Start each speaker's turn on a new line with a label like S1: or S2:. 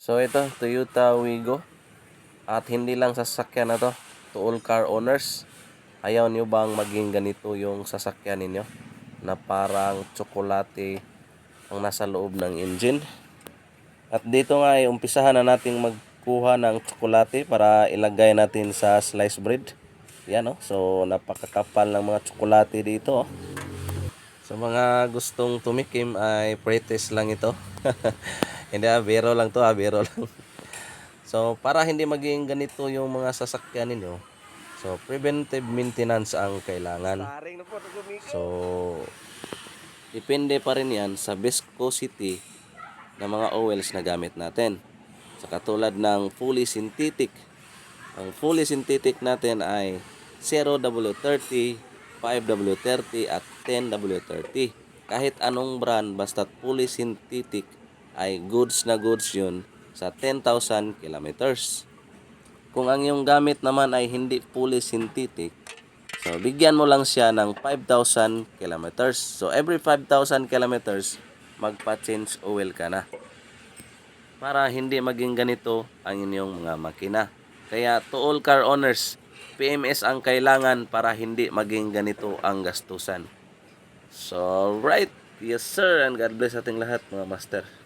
S1: So ito, Toyota Wigo. At hindi lang sasakyan na to, to all car owners. Ayaw niyo bang maging ganito yung sasakyan ninyo? Na parang tsokolate ang nasa loob ng engine. At dito nga ay umpisahan na nating magkuha ng tsokolate para ilagay natin sa slice bread. Yan oh. So napakakapal ng mga tsokolate dito oh. Sa mga gustong tumikim ay pre-test lang ito. Hindi biro lang to biro lang. So para hindi maging ganito yung mga sasakyan ninyo, so preventive maintenance ang kailangan. So depende pa rin yan sa viscosity ng mga oils na gamit natin. So katulad ng fully synthetic. Ang fully synthetic natin ay 0W30, 5W30 at 10W30. Kahit anong brand basta fully synthetic ay goods na goods yun sa 10,000 kilometers. Kung ang iyong gamit naman ay hindi fully synthetic, so bigyan mo lang siya ng 5,000 kilometers. So every 5,000 kilometers, magpa-change oil ka na. Para hindi maging ganito ang inyong mga makina. Kaya to all car owners, PMS ang kailangan para hindi maging ganito ang gastusan. So right, yes sir, and God bless ating lahat mga master.